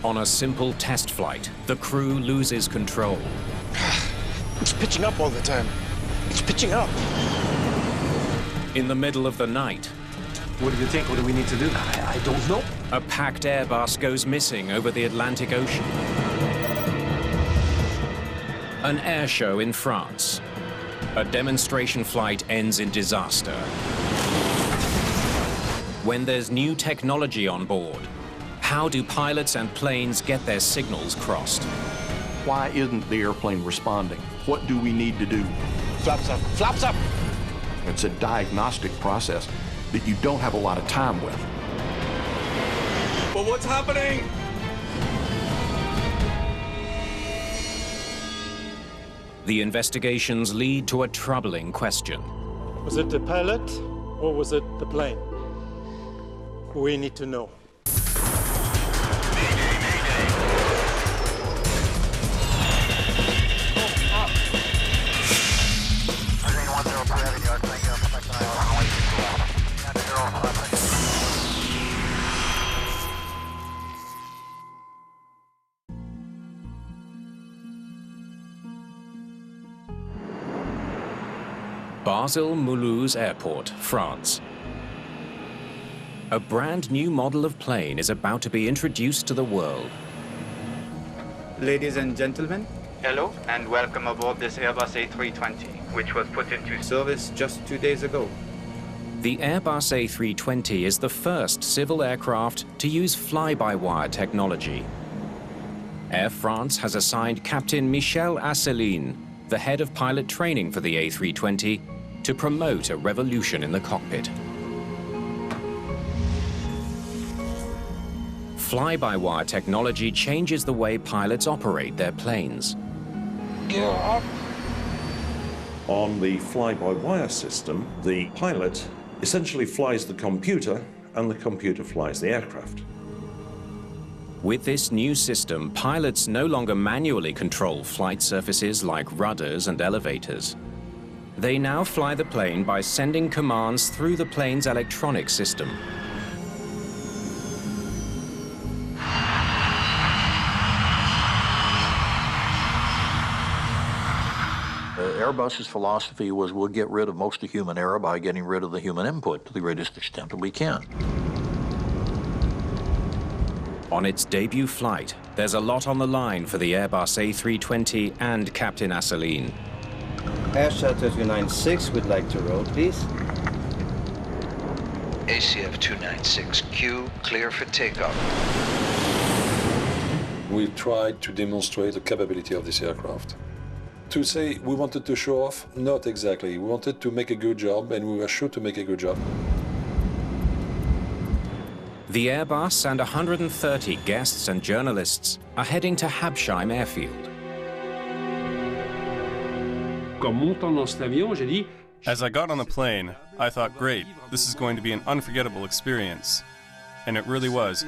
On a simple test flight, the crew loses control. It's pitching up all the time. It's pitching up. In the middle of the night, What do you think? What do we need to do? I don't know. a packed Airbus goes missing over the Atlantic Ocean. An air show in France. A demonstration flight ends in disaster. When there's new technology on board, how do pilots and planes get their signals crossed? Why isn't the airplane responding? What do we need to do? Flaps up. Flaps up! It's a diagnostic process that you don't have a lot of time with. But what's happening? The investigations lead to a troubling question. Was it the pilot or was it the plane? We need to know. Basel-Mulhouse Airport, France. A brand new model of plane is about to be introduced to the world. Ladies and gentlemen, Hello and welcome aboard this Airbus A320, which was put into service just 2 days ago. The Airbus A320 is the first civil aircraft to use fly-by-wire technology. Air France has assigned Captain Michel Asseline, the head of pilot training for the A320, to promote a revolution in the cockpit. Fly-by-wire technology changes the way pilots operate their planes. Gear up. On the fly-by-wire system, the pilot essentially flies the computer and the computer flies the aircraft. With this new system, pilots no longer manually control flight surfaces like rudders and elevators. They now fly the plane by sending commands through the plane's electronic system. Airbus's philosophy was we'll get rid of most of the human error by getting rid of the human input to the greatest extent that we can. On its debut flight, there's a lot on the line for the Airbus A320 and Captain Asseline. Air Shuttle 296 would like to roll, please. ACF 296Q, clear for takeoff. We tried to demonstrate the capability of this aircraft. To say we wanted to show off, not exactly. We wanted to make a good job, and we were sure to make a good job. The Airbus and 130 guests and journalists are heading to Habsheim Airfield. As I got on the plane, I thought, great, this is going to be an unforgettable experience. And it really was.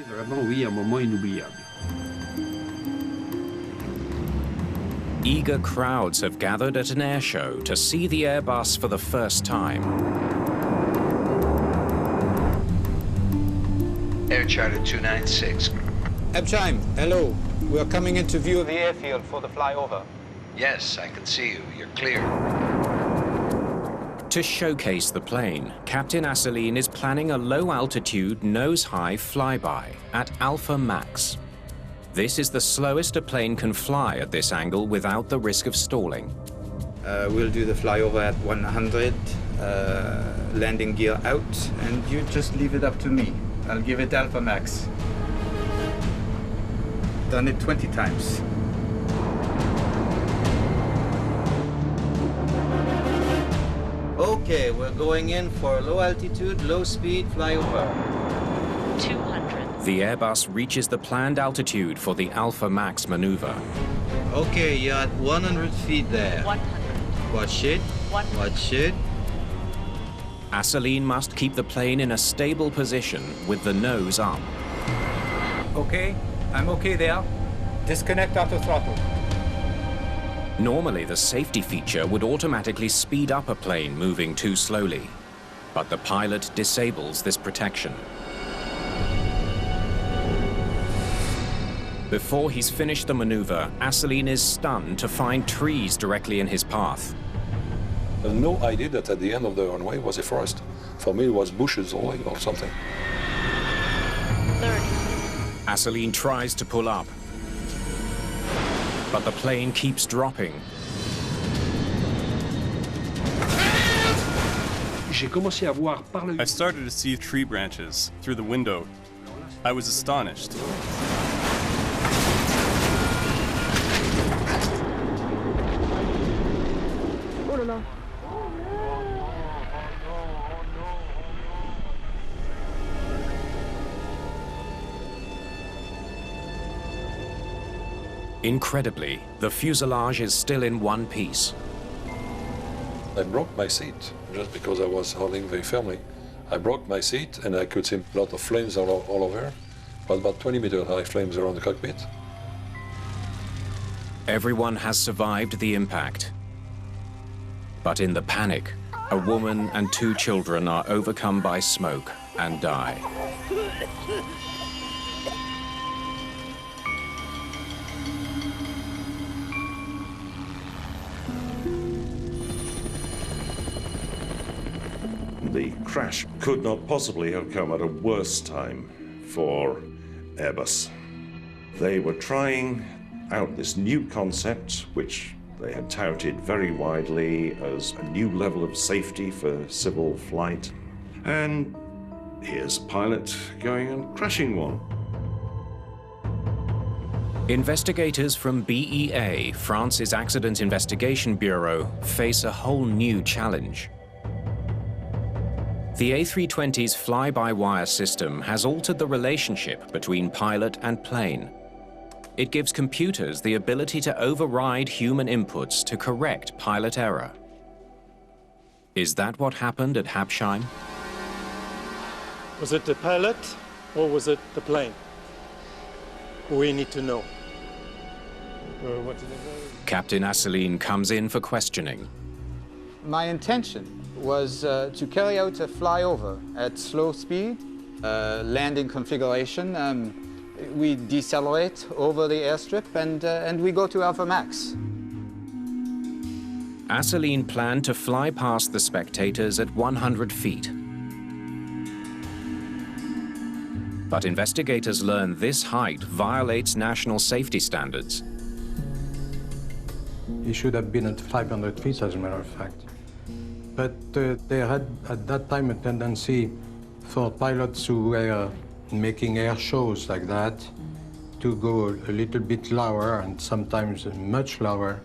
Eager crowds have gathered at an air show to see the Airbus for the first time. Air Charter 296. Habsheim, hello. We are coming into view of the airfield for the flyover. Yes, I can see you. You're clear. To showcase the plane, Captain Asseline is planning a low-altitude, nose-high flyby at Alpha Max. This is the slowest a plane can fly at this angle without the risk of stalling. We'll do the flyover at 100, landing gear out, and you just leave it up to me. I'll give it Alpha Max. Done it 20 times. Okay, we're going in for a low altitude, low speed flyover. 200. The Airbus reaches the planned altitude for the Alpha Max maneuver. Okay, you're at 100 feet there. 100. Watch it. 100. Watch it. Asseline must keep the plane in a stable position with the nose up. Okay, I'm okay there. Disconnect auto throttle. Normally, the safety feature would automatically speed up a plane moving too slowly, but the pilot disables this protection. Before he's finished the maneuver, Asseline is stunned to find trees directly in his path. No idea that at the end of the runway was a forest. For me, it was bushes or something. 30. Asseline tries to pull up, but the plane keeps dropping. I started to see tree branches through the window. I was astonished. Incredibly, the fuselage is still in one piece. I broke my seat just because I was holding very firmly. I broke my seat and I could see a lot of flames all over. It was about 20 meter high flames around the cockpit. Everyone has survived the impact. But in the panic, a woman and 2 children are overcome by smoke and die. The crash could not possibly have come at a worse time for Airbus. They were trying out this new concept, which they had touted very widely as a new level of safety for civil flight. And here's a pilot going and crashing one. Investigators from BEA, France's Accident Investigation Bureau, face a whole new challenge. The A320's fly-by-wire system has altered the relationship between pilot and plane. It gives computers the ability to override human inputs to correct pilot error. Is that what happened at Habsheim? Was it the pilot or was it the plane? We need to know. Captain Asseline comes in for questioning. My intention was to carry out a flyover at slow speed, landing configuration. We decelerate over the airstrip and we go to Alpha Max. Asseline planned to fly past the spectators at 100 feet. But investigators learn this height violates national safety standards. He should have been at 500 feet, as a matter of fact. But they had, at that time, a tendency for pilots who were making air shows like that to go a little bit lower and sometimes much lower.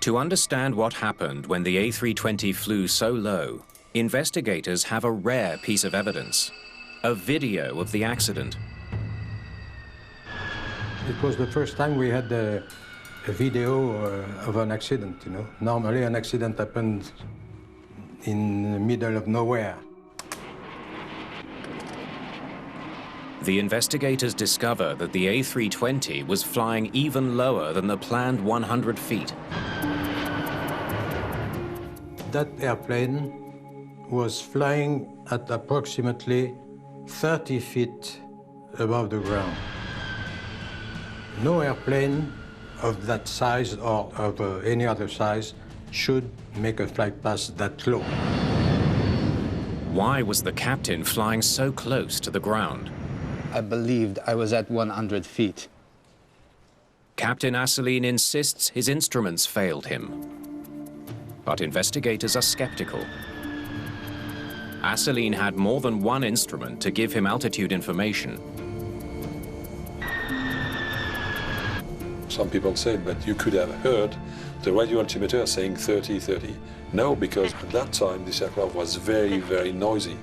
To understand what happened when the A320 flew so low, investigators have a rare piece of evidence, a video of the accident. It was the first time we had a video of an accident, you know. Normally an accident happens in the middle of nowhere. The investigators discover that the A320 was flying even lower than the planned 100 feet. That airplane was flying at approximately 30 feet above the ground. No airplane of that size or of any other size should make a flight path that low. Why was the captain flying so close to the ground? I believed I was at 100 feet. Captain Asseline insists his instruments failed him. But investigators are skeptical. Asseline had more than one instrument to give him altitude information. Some people said, but you could have heard the radio altimeter saying 30, 30. No, because at that time this aircraft was very, very noisy.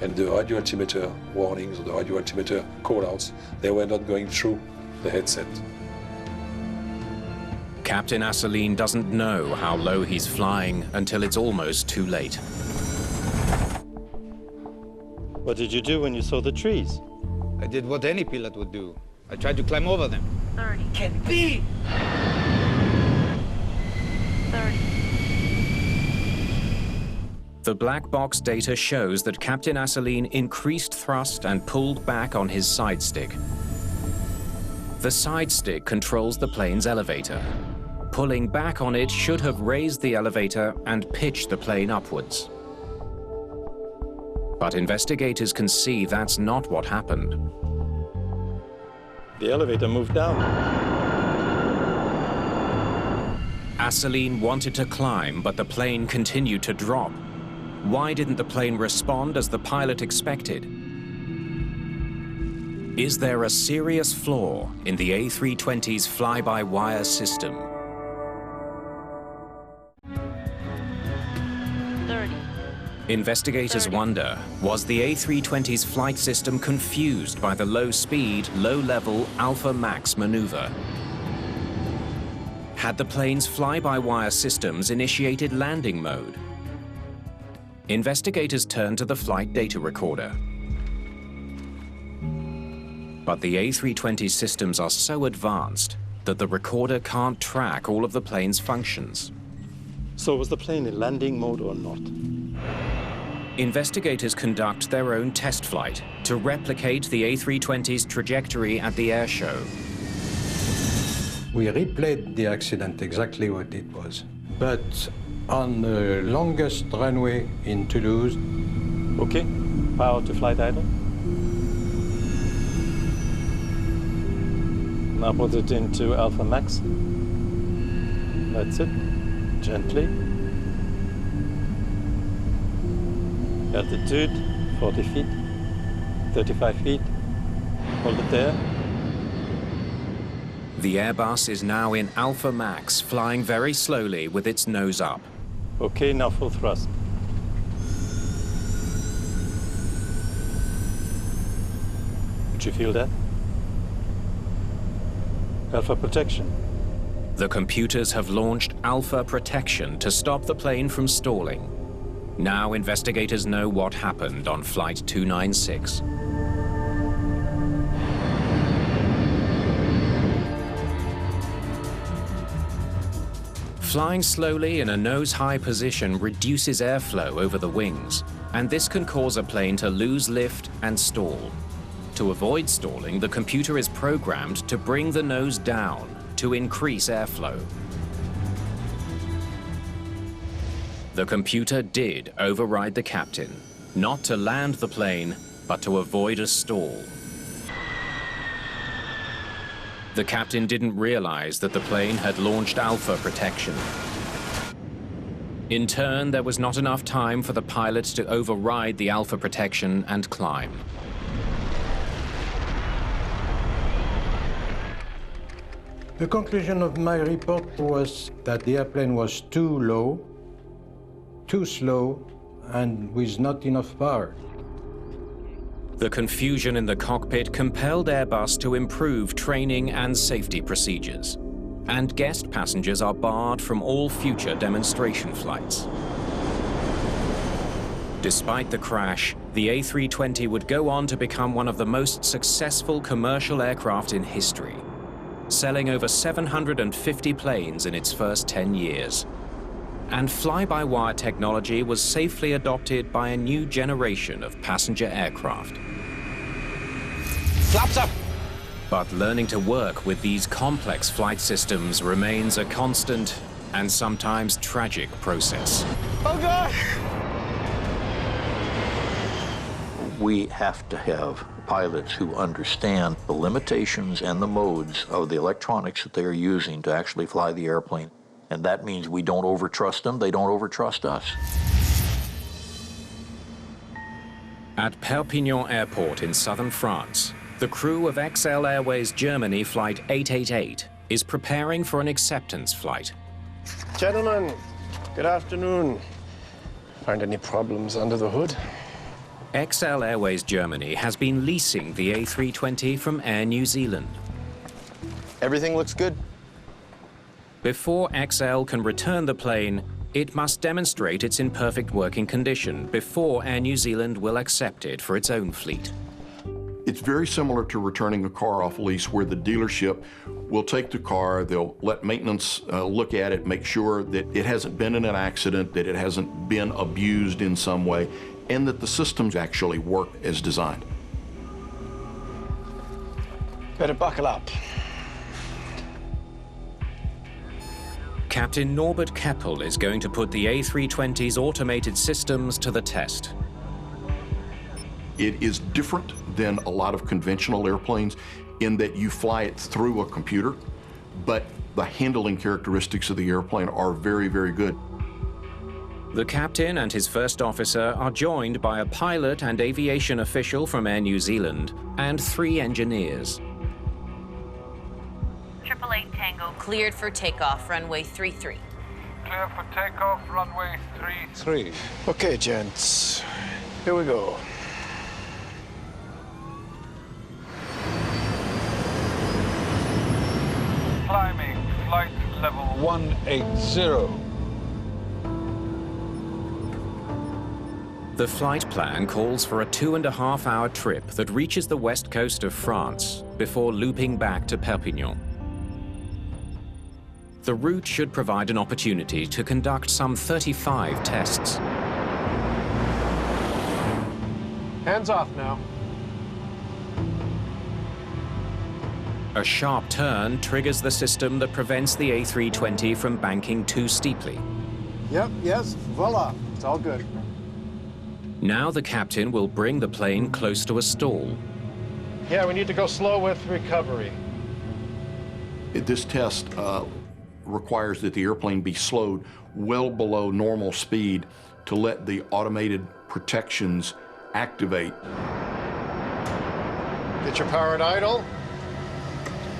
And the radio altimeter warnings or the radio altimeter call-outs, they were not going through the headset. Captain Asseline doesn't know how low he's flying until it's almost too late. What did you do when you saw the trees? I did what any pilot would do. I tried to climb over them. 30. Can be! 30. The black box data shows that Captain Asseline increased thrust and pulled back on his side stick. The side stick controls the plane's elevator. Pulling back on it should have raised the elevator and pitched the plane upwards. But investigators can see that's not what happened. The elevator moved down. Asseline wanted to climb, but the plane continued to drop. Why didn't the plane respond as the pilot expected? Is there a serious flaw in the A320's fly-by-wire system? 30. Investigators wonder, was the A320's flight system confused by the low-speed, low-level Alpha Max maneuver? Had the plane's fly-by-wire systems initiated landing mode? Investigators turned to the flight data recorder. But the A320's systems are so advanced that the recorder can't track all of the plane's functions. So was the plane in landing mode or not? Investigators conduct their own test flight to replicate the A320's trajectory at the air show. We replayed the accident exactly what it was. But on the longest runway in Toulouse. Okay, power to flight idle. Now put it into Alpha Max. That's it. Gently. Altitude, 40 feet, 35 feet. Hold it there. The Airbus is now in Alpha Max, flying very slowly with its nose up. Okay, now full thrust. Did you feel that? Alpha protection. The computers have launched Alpha Protection to stop the plane from stalling. Now investigators know what happened on Flight 296. Flying slowly in a nose-high position reduces airflow over the wings, and this can cause a plane to lose lift and stall. To avoid stalling, the computer is programmed to bring the nose down to increase airflow. The computer did override the captain, not to land the plane, but to avoid a stall. The captain didn't realize that the plane had launched Alpha Protection. In turn, there was not enough time for the pilot to override the Alpha Protection and climb. The conclusion of my report was that the airplane was too low, too slow, and with not enough power. The confusion in the cockpit compelled Airbus to improve training and safety procedures, and guest passengers are barred from all future demonstration flights. Despite the crash, the A320 would go on to become one of the most successful commercial aircraft in history, selling over 750 planes in its first 10 years. And fly-by-wire technology was safely adopted by a new generation of passenger aircraft. Flaps up! But learning to work with these complex flight systems remains a constant and sometimes tragic process. Oh God! We have to have pilots who understand the limitations and the modes of the electronics that they are using to actually fly the airplane. And that means we don't overtrust them, they don't overtrust us. At Perpignan Airport in southern France, the crew of XL Airways Germany Flight 888 is preparing for an acceptance flight. Gentlemen, good afternoon. Find any problems under the hood? XL Airways Germany has been leasing the A320 from Air New Zealand. Everything looks good. Before XL can return the plane, it must demonstrate it's in perfect working condition before Air New Zealand will accept it for its own fleet. It's very similar to returning a car off lease, where the dealership will take the car, they'll let maintenance look at it, make sure that it hasn't been in an accident, that it hasn't been abused in some way, and that the systems actually work as designed. Better buckle up. Captain Norbert Keppel is going to put the A320's automated systems to the test. It is different than a lot of conventional airplanes in that you fly it through a computer, but the handling characteristics of the airplane are very, very good. The captain and his first officer are joined by a pilot and aviation official from Air New Zealand and 3 engineers. 888 Tango. Cleared for takeoff, runway 33. Clear for takeoff, runway 33. Okay, gents, here we go. Climbing, flight level 180. The flight plan calls for a 2.5-hour trip that reaches the west coast of France before looping back to Perpignan. The route should provide an opportunity to conduct some 35 tests. Hands off now. A sharp turn triggers the system that prevents the A320 from banking too steeply. Yep, yes, voila, it's all good. Now the captain will bring the plane close to a stall. Yeah, we need to go slow with recovery. This test requires that the airplane be slowed well below normal speed to let the automated protections activate. Get your power at idle.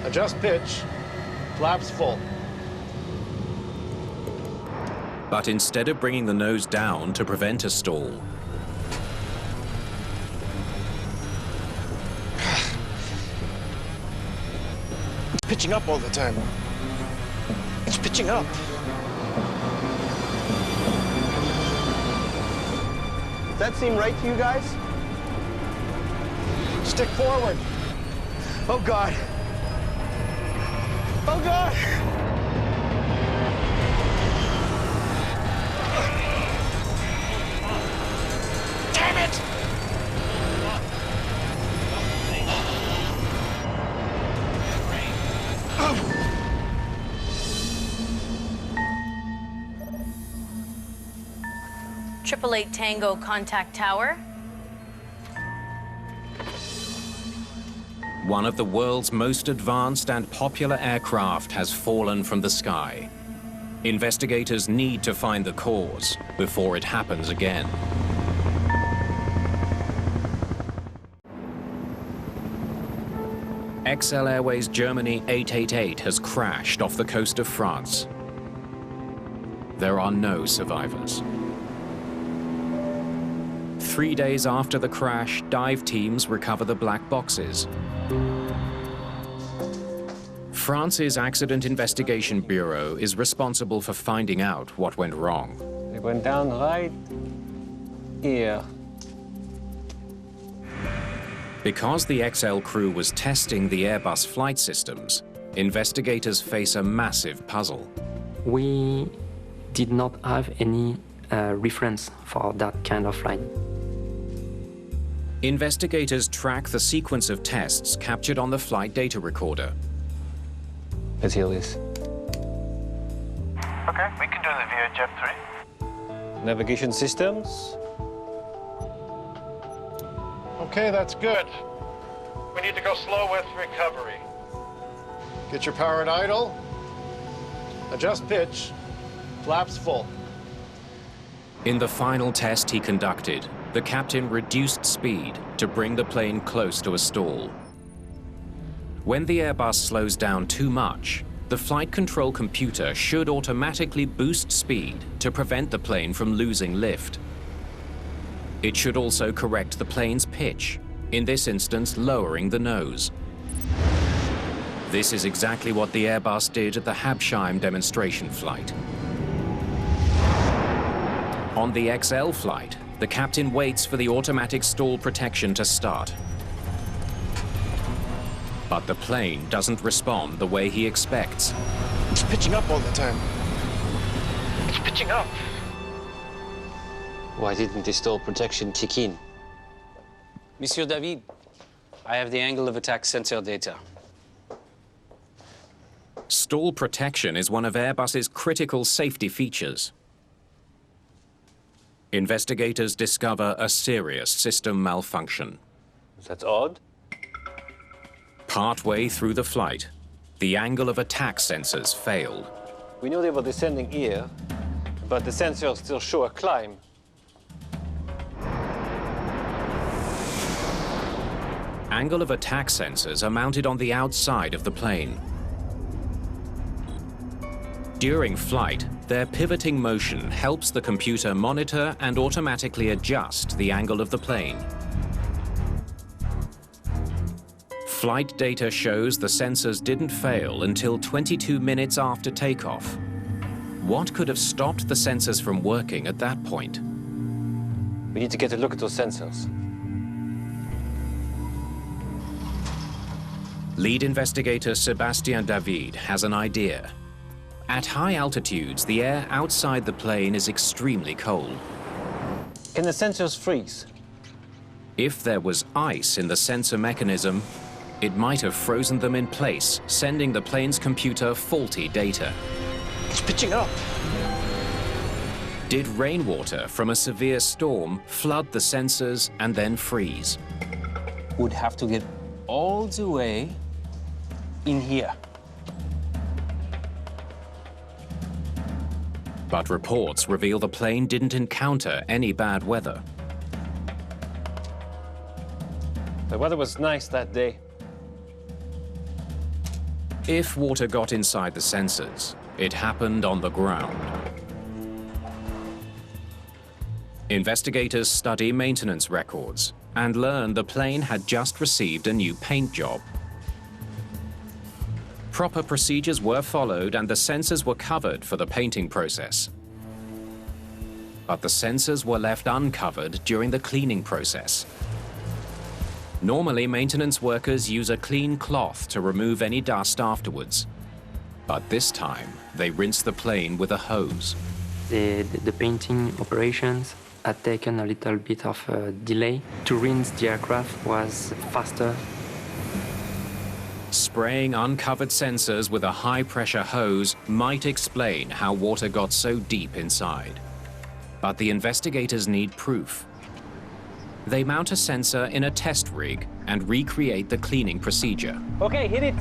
Adjust pitch. Flaps full. But instead of bringing the nose down to prevent a stall, It's pitching up all the time. It's pitching up. Does that seem right to you guys? Stick forward. Oh, God. Oh, God. Damn it! Triple 8 Tango, contact tower. one of the world's most advanced and popular aircraft has fallen from the sky. Investigators need to find the cause before it happens again. XL Airways Germany 888 has crashed off the coast of France. There are no survivors. 3 days after the crash, dive teams recover the black boxes. France's Accident Investigation Bureau is responsible for finding out what went wrong. It went down right here. Because the XL crew was testing the Airbus flight systems, investigators face a massive puzzle. We did not have any reference for that kind of flight. Investigators track the sequence of tests captured on the flight data recorder. Let's hear this. Okay, we can do the VHF 3. Navigation systems. Okay, that's good. We need to go slow with recovery. Get your power at idle. Adjust pitch. Flaps full. In the final test he conducted, the captain reduced speed to bring the plane close to a stall. When the Airbus slows down too much, the flight control computer should automatically boost speed to prevent the plane from losing lift. It should also correct the plane's pitch, in this instance lowering the nose. This is exactly what the Airbus did at the Habsheim demonstration flight. On the XL flight, the captain waits for the automatic stall protection to start. But the plane doesn't respond the way he expects. It's pitching up all the time. It's pitching up. Why didn't the stall protection kick in? Monsieur David, I have the angle of attack sensor data. Stall protection is one of Airbus's critical safety features. Investigators discover a serious system malfunction. That's odd. Partway through the flight, the angle of attack sensors failed. We knew they were descending here, but the sensors still show a climb. Angle of attack sensors are mounted on the outside of the plane. During flight, their pivoting motion helps the computer monitor and automatically adjust the angle of the plane. Flight data shows the sensors didn't fail until 22 minutes after takeoff. What could have stopped the sensors from working at that point? We need to get a look at those sensors. Lead investigator Sébastien David has an idea. At high altitudes, the air outside the plane is extremely cold. Can the sensors freeze? If there was ice in the sensor mechanism, it might have frozen them in place, sending the plane's computer faulty data. It's pitching up. Did rainwater from a severe storm flood the sensors and then freeze? Would have to get all the way in here. But reports reveal the plane didn't encounter any bad weather. The weather was nice that day. If water got inside the sensors, it happened on the ground. Investigators study maintenance records and learn the plane had just received a new paint job. Proper procedures were followed and the sensors were covered for the painting process. But the sensors were left uncovered during the cleaning process. Normally, maintenance workers use a clean cloth to remove any dust afterwards. But this time, they rinse the plane with a hose. The painting operations had taken a little bit of a delay. To rinse the aircraft was faster. Spraying uncovered sensors with a high-pressure hose might explain how water got so deep inside. But the investigators need proof. They mount a sensor in a test rig and recreate the cleaning procedure. Okay, hit it.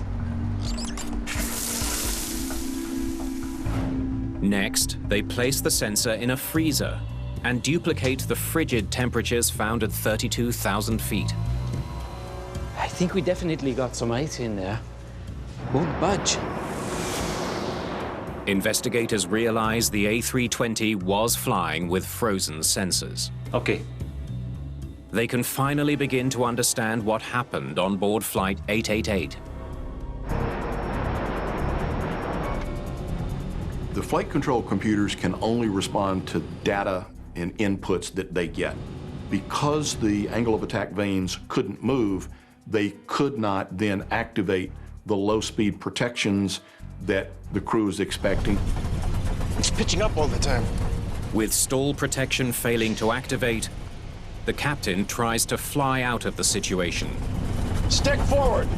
Next, they place the sensor in a freezer and duplicate the frigid temperatures found at 32,000 feet. I think we definitely got some ice in there. Won't budge. Investigators realize the A320 was flying with frozen sensors. Okay. They can finally begin to understand what happened on board Flight 888. The flight control computers can only respond to data and inputs that they get. Because the angle of attack vanes couldn't move, they could not then activate the low-speed protections that the crew is expecting. It's pitching up all the time. With stall protection failing to activate, the captain tries to fly out of the situation. Stick forward!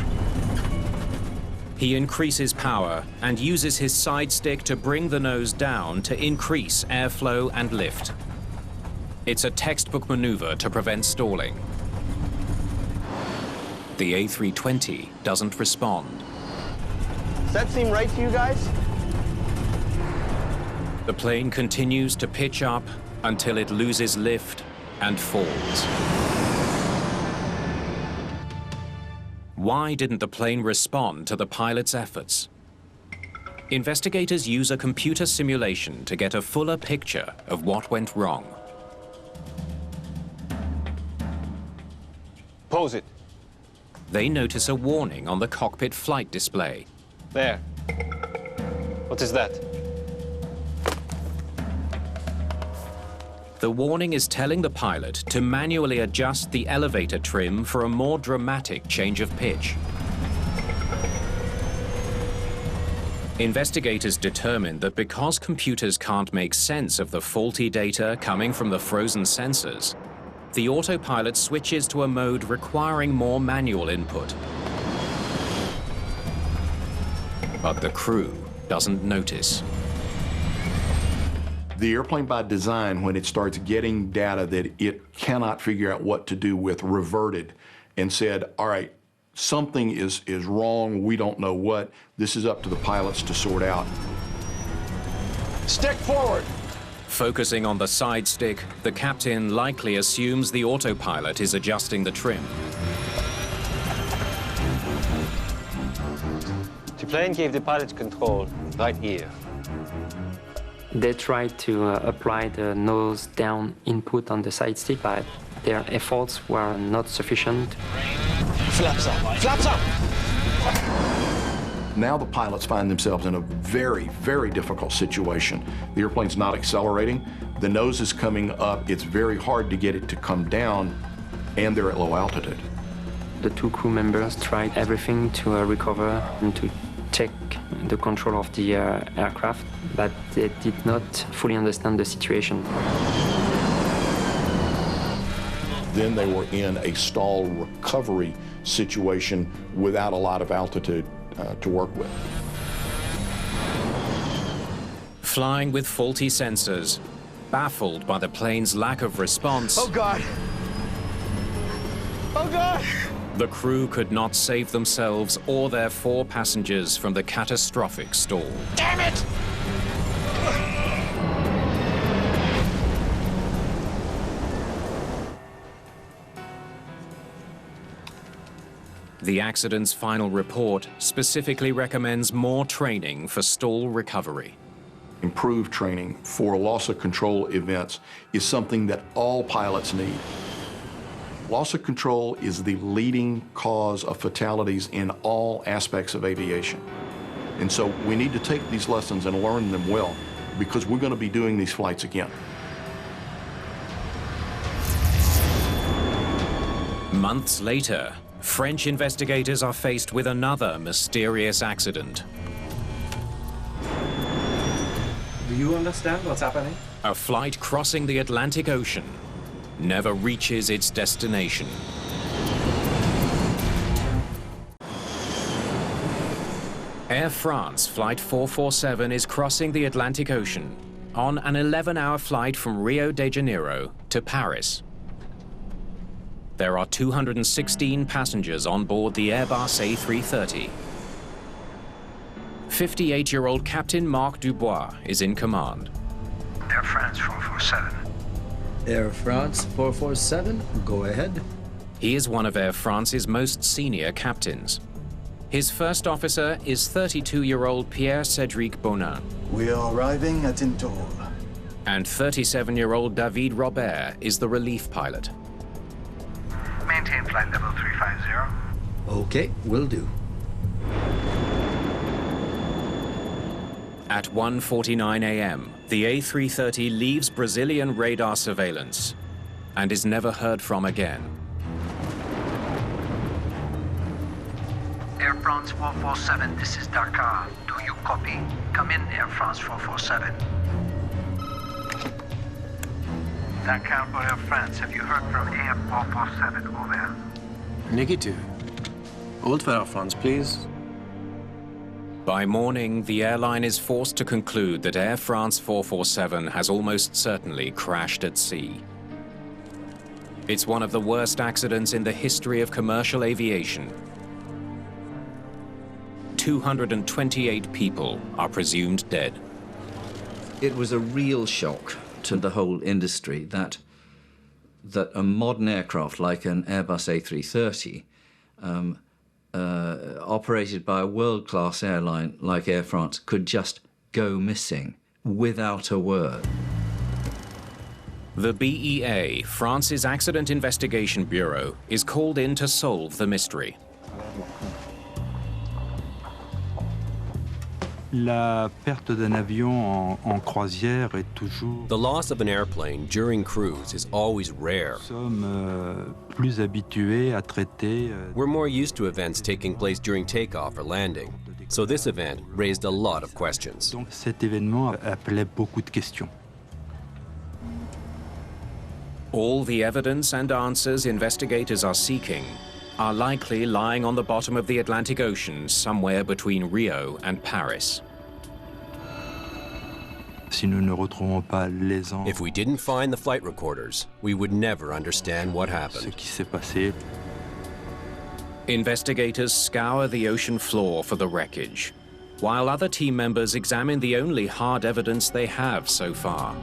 He increases power and uses his side stick to bring the nose down to increase airflow and lift. It's a textbook maneuver to prevent stalling. The A320 doesn't respond. Does that seem right to you guys? The plane continues to pitch up until it loses lift and falls. Why didn't the plane respond to the pilot's efforts? Investigators use a computer simulation to get a fuller picture of what went wrong. Pose it. They notice a warning on the cockpit flight display. There. What is that? The warning is telling the pilot to manually adjust the elevator trim for a more dramatic change of pitch. Investigators determined that because computers can't make sense of the faulty data coming from the frozen sensors, the autopilot switches to a mode requiring more manual input. But the crew doesn't notice. The airplane by design, when it starts getting data that it cannot figure out what to do with, reverted and said, all right, something is wrong, we don't know what. This is up to the pilots to sort out. Stick forward! Focusing on the side stick, the captain likely assumes the autopilot is adjusting the trim. The plane gave the pilot control right here. They tried to apply the nose-down input on the side stick, but their efforts were not sufficient. Flaps up! Flaps up! Now the pilots find themselves in a very, very difficult situation. The airplane's not accelerating, the nose is coming up, it's very hard to get it to come down, and they're at low altitude. The two crew members tried everything to recover and to take the control of the aircraft, but they did not fully understand the situation. Then they were in a stall recovery situation without a lot of altitude to work with. Flying with faulty sensors, baffled by the plane's lack of response. Oh God! Oh God! The crew could not save themselves or their 4 passengers from the catastrophic stall. Damn it! The accident's final report specifically recommends more training for stall recovery. Improved training for loss of control events is something that all pilots need. Loss of control is the leading cause of fatalities in all aspects of aviation. And so we need to take these lessons and learn them well, because we're going to be doing these flights again. Months later, French investigators are faced with another mysterious accident. Do you understand what's happening? A flight crossing the Atlantic Ocean never reaches its destination. Air France Flight 447 is crossing the Atlantic Ocean on an 11-hour flight from Rio de Janeiro to Paris. There are 216 passengers on board the Airbus A330. 58-year-old Captain Marc Dubois is in command. Air France 447. Air France 447, go ahead. He is one of Air France's most senior captains. His first officer is 32-year-old Pierre-Cédric Bonin. We are arriving at Intol. And 37-year-old David Robert is the relief pilot. Maintain flight level 350. Okay, will do. At 1:49 a.m., the A330 leaves Brazilian radar surveillance and is never heard from again. Air France 447, this is Dakar. Do you copy? Come in, Air France 447. Dakar for Air France. Have you heard from Air 447? Over. Negative. Hold for Air France, please. By morning, the airline is forced to conclude that Air France 447 has almost certainly crashed at sea. It's one of the worst accidents in the history of commercial aviation. 228 people are presumed dead. It was a real shock to the whole industry that a modern aircraft like an Airbus A330 operated by a world-class airline like Air France could just go missing without a word. The BEA, France's Accident Investigation Bureau, is called in to solve the mystery. La perte d'un avion en croisière est toujours... The loss of an airplane during cruise is always rare. Nous sommes plus habitués à traiter... We're more used to events taking place during takeoff or landing, so this event raised a lot of questions. Donc cet événement appelait beaucoup de questions. All the evidence and answers investigators are seeking are likely lying on the bottom of the Atlantic Ocean somewhere between Rio and Paris. If we didn't find the flight recorders, we would never understand what happened. Investigators scour the ocean floor for the wreckage, while other team members examine the only hard evidence they have so far.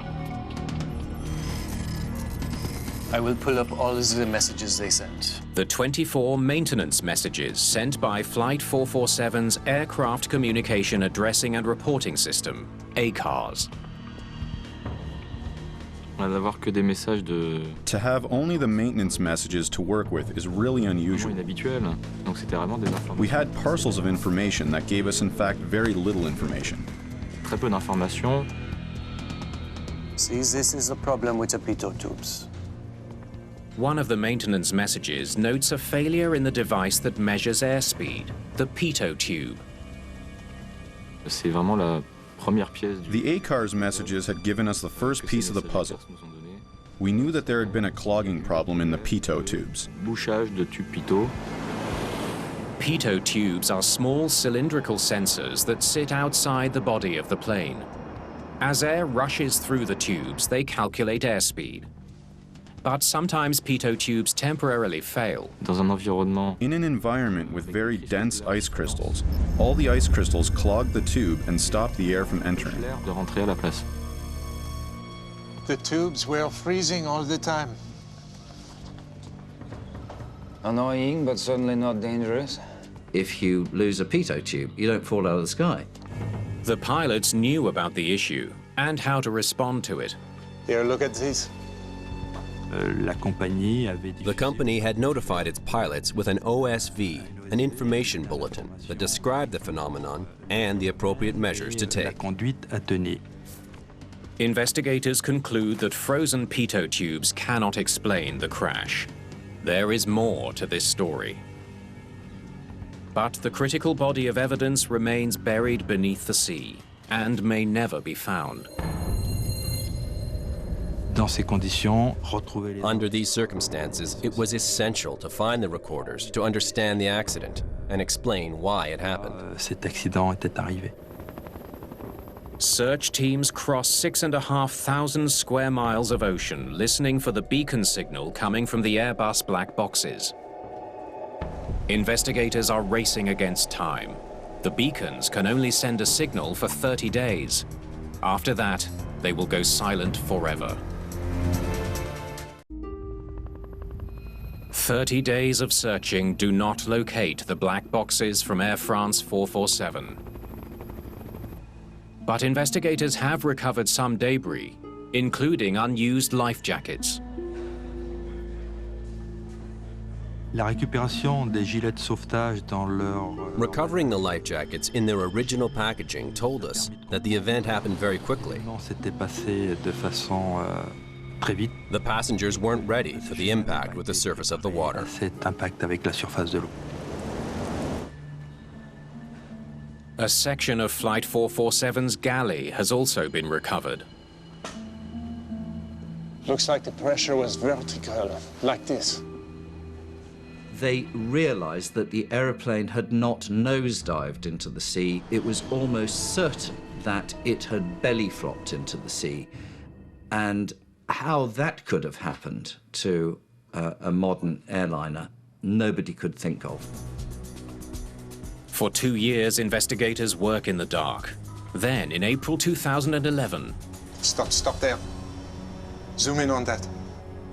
I will pull up all of the messages they sent. The 24 maintenance messages sent by Flight 447's Aircraft Communication Addressing and Reporting System, ACARS. To have only the maintenance messages to work with is really unusual. We had parcels of information that gave us, in fact, very little information. See, this is the problem with the pitot tubes. One of the maintenance messages notes a failure in the device that measures airspeed, the pitot tube. The ACARS messages had given us the first piece of the puzzle. We knew that there had been a clogging problem in the pitot tubes. Pitot tubes are small cylindrical sensors that sit outside the body of the plane. As air rushes through the tubes, they calculate airspeed. But sometimes pitot tubes temporarily fail. In an environment with very dense ice crystals, all the ice crystals clog the tube and stop the air from entering. The tubes were freezing all the time. Annoying, but certainly not dangerous. If you lose a pitot tube, you don't fall out of the sky. The pilots knew about the issue and how to respond to it. Here, look at this. The company had notified its pilots with an OSV, an information bulletin that described the phenomenon and the appropriate measures to take. Investigators conclude that frozen pitot tubes cannot explain the crash. There is more to this story. But the critical body of evidence remains buried beneath the sea and may never be found. Under these circumstances, it was essential to find the recorders to understand the accident and explain why it happened. Search teams cross 6,500 square miles of ocean, listening for the beacon signal coming from the Airbus black boxes. Investigators are racing against time. The beacons can only send a signal for 30 days. After that, they will go silent forever. 30 days of searching do not locate the black boxes from Air France 447. But investigators have recovered some debris, including unused life jackets. Recovering the life jackets in their original packaging told us that the event happened very quickly. The passengers weren't ready for the impact with the surface of the water. A section of Flight 447's galley has also been recovered. Looks like the pressure was vertical, like this. They realized that the aeroplane had not nosedived into the sea. It was almost certain that it had belly flopped into the sea. And how that could have happened to a modern airliner, nobody could think of. For 2 years, investigators work in the dark. Then, in April 2011... Stop there. Zoom in on that.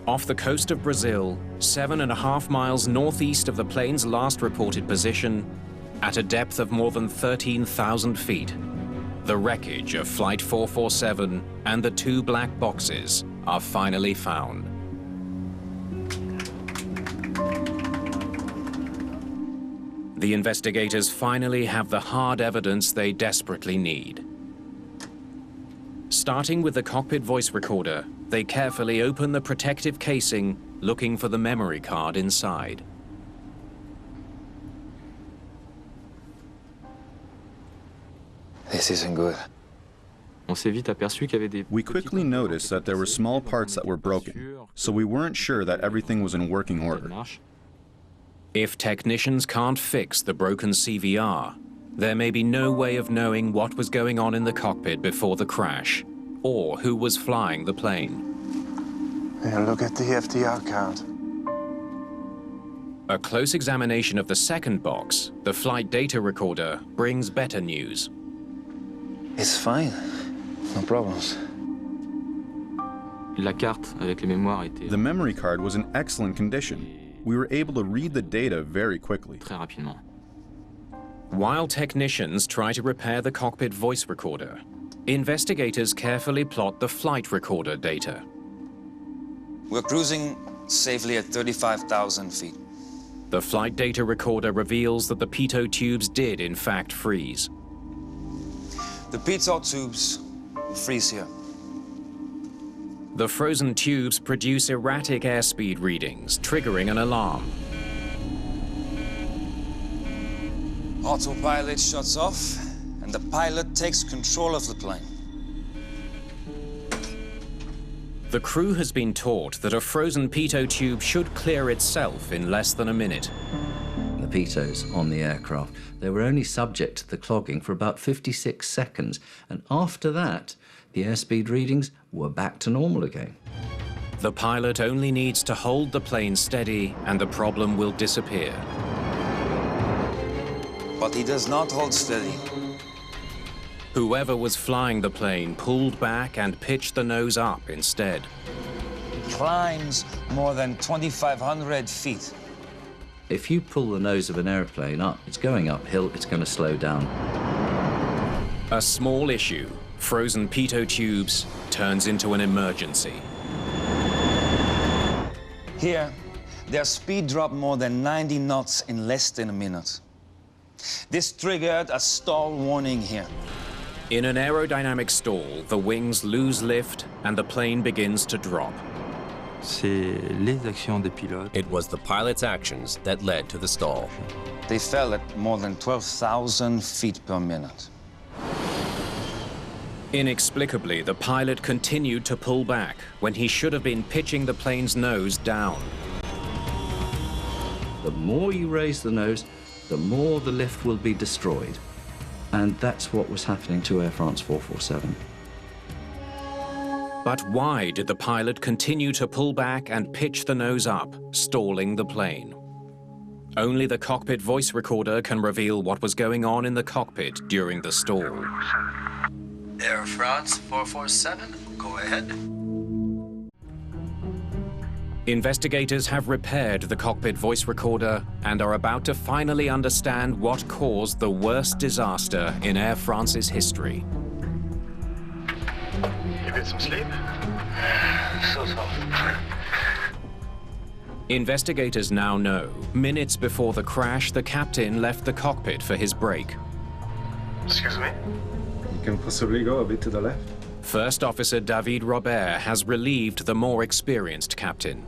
Off the coast of Brazil, 7.5 miles northeast of the plane's last reported position, at a depth of more than 13,000 feet, the wreckage of Flight 447 and the 2 black boxes are finally found. The investigators finally have the hard evidence they desperately need. Starting with the cockpit voice recorder, they carefully open the protective casing, looking for the memory card inside. This isn't good. We quickly noticed that there were small parts that were broken, so we weren't sure that everything was in working order. If technicians can't fix the broken CVR, there may be no way of knowing what was going on in the cockpit before the crash, or who was flying the plane. Yeah, look at the FDR card. A close examination of the second box, the flight data recorder, brings better news. It's fine. No problems. The memory card was in excellent condition. We were able to read the data very quickly. While technicians try to repair the cockpit voice recorder, investigators carefully plot the flight recorder data. We're cruising safely at 35,000 feet. The flight data recorder reveals that the pitot tubes did in fact freeze. The pitot tubes freeze here. The frozen tubes produce erratic airspeed readings, triggering an alarm. Autopilot shuts off, and the pilot takes control of the plane. The crew has been taught that a frozen pitot tube should clear itself in less than a minute. The pitots on the aircraft, they were only subject to the clogging for about 56 seconds, and after that, the airspeed readings were back to normal again. The pilot only needs to hold the plane steady and the problem will disappear. But he does not hold steady. Whoever was flying the plane pulled back and pitched the nose up instead. He climbs more than 2,500 feet. If you pull the nose of an airplane up, it's going uphill, it's going to slow down. A small issue, frozen pitot tubes, turns into an emergency. Here, their speed dropped more than 90 knots in less than a minute. This triggered a stall warning here. In an aerodynamic stall, the wings lose lift and the plane begins to drop. It was the pilot's actions that led to the stall. They fell at more than 12,000 feet per minute. Inexplicably, the pilot continued to pull back when he should have been pitching the plane's nose down. The more you raise the nose, the more the lift will be destroyed. And that's what was happening to Air France 447. But why did the pilot continue to pull back and pitch the nose up, stalling the plane? Only the cockpit voice recorder can reveal what was going on in the cockpit during the stall. Air France 447, go ahead. Investigators have repaired the cockpit voice recorder and are about to finally understand what caused the worst disaster in Air France's history. You get some sleep? So. Investigators now know, minutes before the crash, the captain left the cockpit for his break. Excuse me? You can possibly go a bit to the left. First Officer David Robert has relieved the more experienced captain.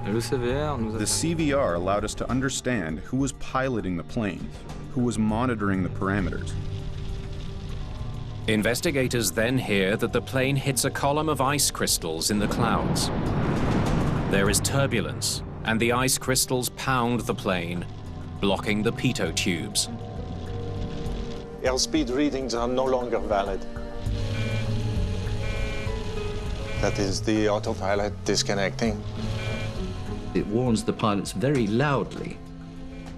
The CVR allowed us to understand who was piloting the plane, who was monitoring the parameters. Investigators then hear that the plane hits a column of ice crystals in the clouds. There is turbulence, and the ice crystals pound the plane, blocking the pitot tubes. Airspeed readings are no longer valid. That is the autopilot disconnecting. It warns the pilots very loudly,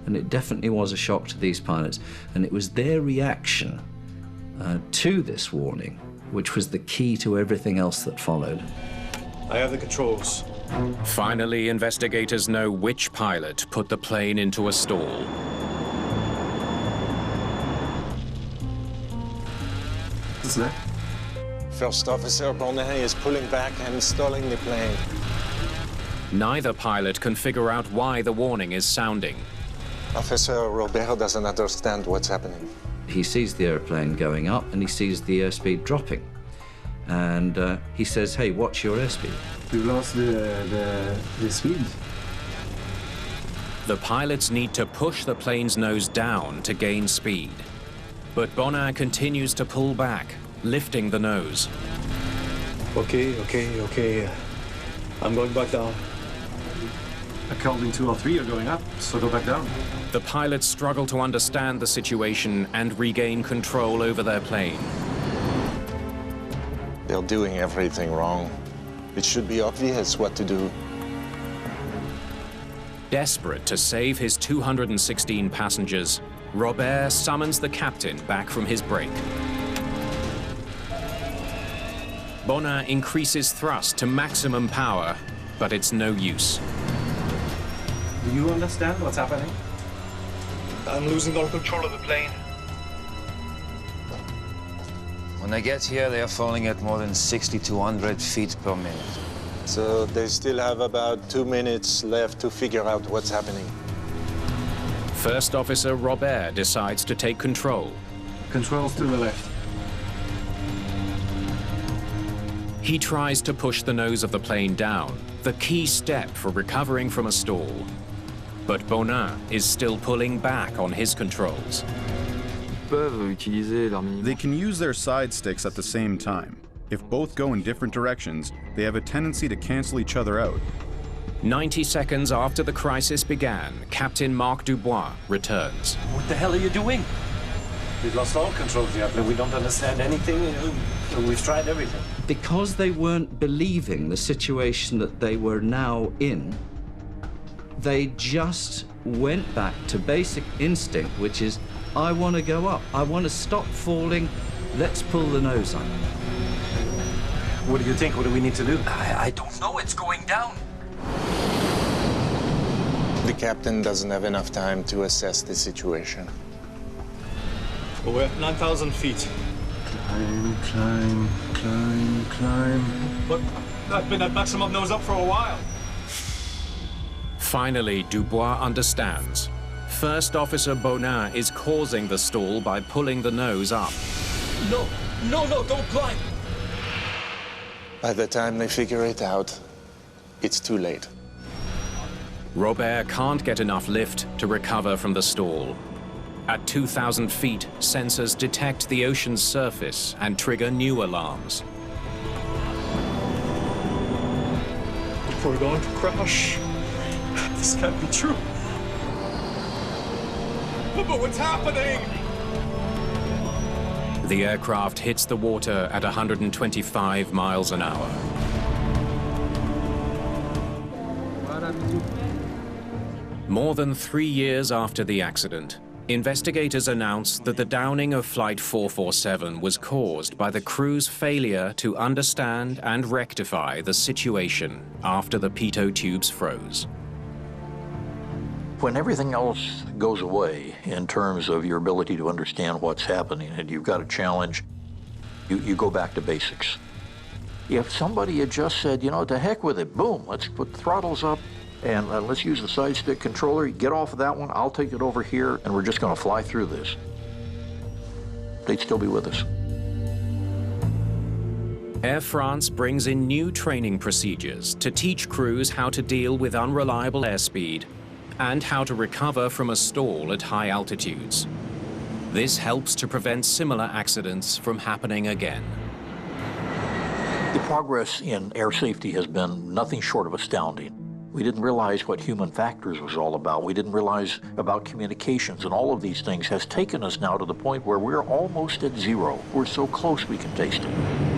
and it definitely was a shock to these pilots. And it was their reaction to this warning, which was the key to everything else that followed. I have the controls. Finally, investigators know which pilot put the plane into a stall. What's that? First Officer Bonnet is pulling back and stalling the plane. Neither pilot can figure out why the warning is sounding. Officer Robert doesn't understand what's happening. He sees the airplane going up and he sees the airspeed dropping. And he says, hey, watch your airspeed. We've lost the speed. The pilots need to push the plane's nose down to gain speed. But Bonin continues to pull back, lifting the nose. Okay. I'm going back down. According 2 or 3, you're going up, so go back down. The pilots struggle to understand the situation and regain control over their plane. They're doing everything wrong. It should be obvious what to do. Desperate to save his 216 passengers, Robert summons the captain back from his break. Bonin increases thrust to maximum power, but it's no use. Do you understand what's happening? I'm losing all control of the plane. When they get here, they are falling at more than 6,200 feet per minute. So they still have about 2 minutes left to figure out what's happening. First Officer Robert decides to take control. Controls to the left. He tries to push the nose of the plane down, the key step for recovering from a stall. But Bonin is still pulling back on his controls. They can use their side sticks at the same time. If both go in different directions, they have a tendency to cancel each other out. 90 seconds after the crisis began, Captain Marc Dubois returns. What the hell are you doing? We've lost all control of the airplane. We don't understand anything. We've tried everything. Because they weren't believing the situation that they were now in, they just went back to basic instinct, which is, I want to go up. I want to stop falling. Let's pull the nose up. What do you think? What do we need to do? I don't know. It's going down. The captain doesn't have enough time to assess the situation. Well, we're at 9,000 feet. Climb, climb, climb, climb. But I've been at maximum nose up for a while. Finally, Dubois understands. First Officer Bonin is causing the stall by pulling the nose up. No, don't climb. By the time they figure it out, it's too late. Robert can't get enough lift to recover from the stall. At 2,000 feet, sensors detect the ocean's surface and trigger new alarms. If we're going to crash, this can't be true. But what's happening? The aircraft hits the water at 125 miles an hour. More than 3 years after the accident, investigators announced that the downing of Flight 447 was caused by the crew's failure to understand and rectify the situation after the pitot tubes froze. When everything else goes away in terms of your ability to understand what's happening and you've got a challenge, you go back to basics. If somebody had just said, you know, to heck with it, boom, let's put throttles up and let's use the side stick controller, get off of that one, I'll take it over here, and we're just going to fly through this, they'd still be with us. Air France brings in new training procedures to teach crews how to deal with unreliable airspeed and how to recover from a stall at high altitudes. This helps to prevent similar accidents from happening again. The progress in air safety has been nothing short of astounding. We didn't realize what human factors was all about. We didn't realize about communications, and all of these things has taken us now to the point where we're almost at zero. We're so close we can taste it.